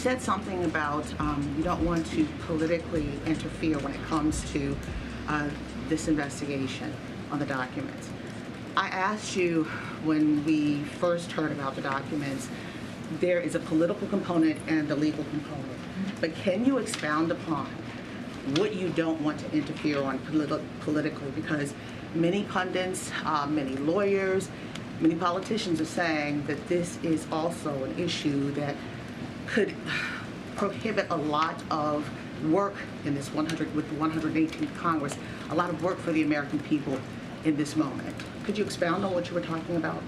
said something about you don't want to politically interfere when it comes to this investigation on the documents. I asked you when we first heard about the documents, there is a political component and a legal component. But can you expound upon what you don't want to interfere on politically? Because many pundits, many lawyers, many politicians are saying that this is also an issue that could prohibit a lot of work in this with the 118th Congress, a lot of work for the American people in this moment. Could you expound on what you were talking about?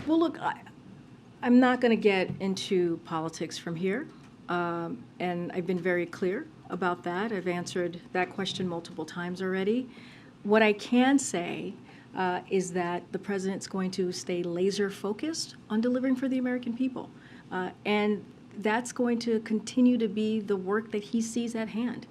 Well, look, I'm not going to get into politics from here, and I've been very clear about that. I've answered that question multiple times already. What I can say is that the president's going to stay laser focused on delivering for the American people. And that's going to continue to be the work that he sees at hand.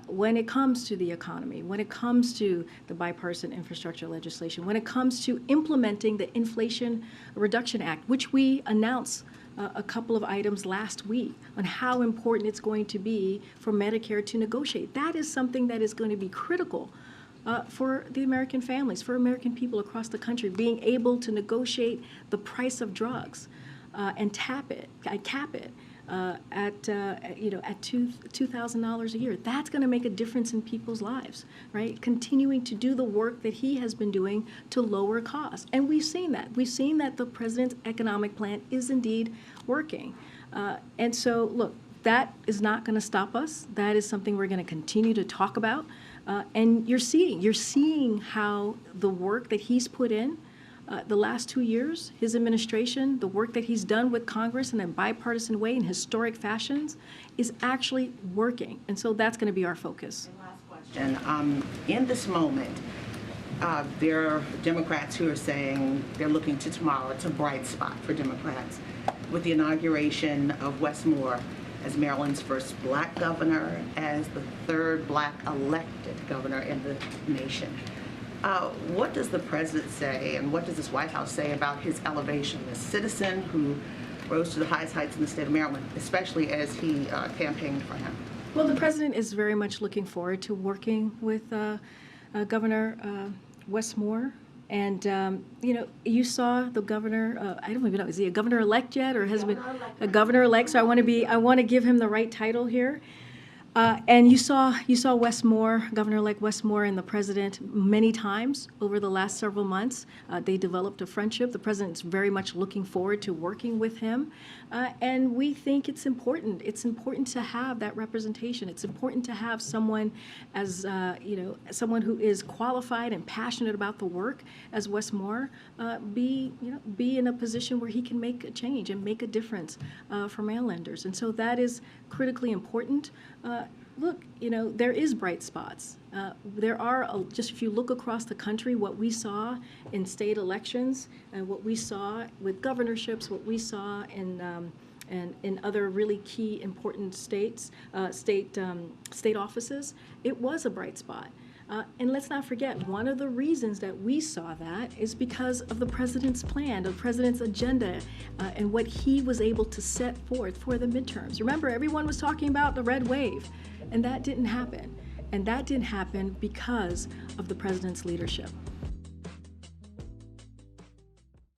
When it comes to the economy, when it comes to the bipartisan infrastructure legislation, when it comes to implementing the Inflation Reduction Act, which we announced a couple of items last week on how important it's going to be for Medicare to negotiate. That is something that is going to be critical for the American families, for American people across the country, being able to negotiate the price of drugs and cap it at $2,000 a year. That's going to make a difference in people's lives, right? Continuing to do the work that he has been doing to lower costs. And we've seen that. We've seen that the president's economic plan is indeed working. And so, look, that is not going to stop us. That is something we're going to continue to talk about. And you're seeing how the work that he's put in the last 2 years, his administration, the work that he's done with Congress in a bipartisan way in historic fashions is actually working. And so that's going to be our focus. And last question. In this moment, there are Democrats who are saying they're looking to tomorrow. It's a bright spot for Democrats with the inauguration of Wes Moore as Maryland's first black governor, as the third black elected governor in the nation. What does the president say, and what does this White House say about his elevation, this citizen who rose to the highest heights in the state of Maryland, especially as he campaigned for him? Well, the president is very much looking forward to working with Governor Wes Moore. And, you saw the governor, I don't even know, is he a governor-elect yet, or has he been a governor-elect? So I want to give him the right title here. And you saw Wes Moore, Governor-elect Wes Moore, and the president many times over the last several months. They developed a friendship. The president's very much looking forward to working with him. And we think it's important. It's important to have that representation. It's important to have someone as, someone who is qualified and passionate about the work as Wes Moore be in a position where he can make a change and make a difference for Marylanders. And so that is critically important. Look, there is bright spots. There are, just if you look across the country, what we saw in state elections and what we saw with governorships, what we saw in other really key important states, state offices, it was a bright spot. And let's not forget, one of the reasons that we saw that is because of the president's plan, the president's agenda, and what he was able to set forth for the midterms. Remember, everyone was talking about the red wave, and that didn't happen. And that didn't happen because of the president's leadership.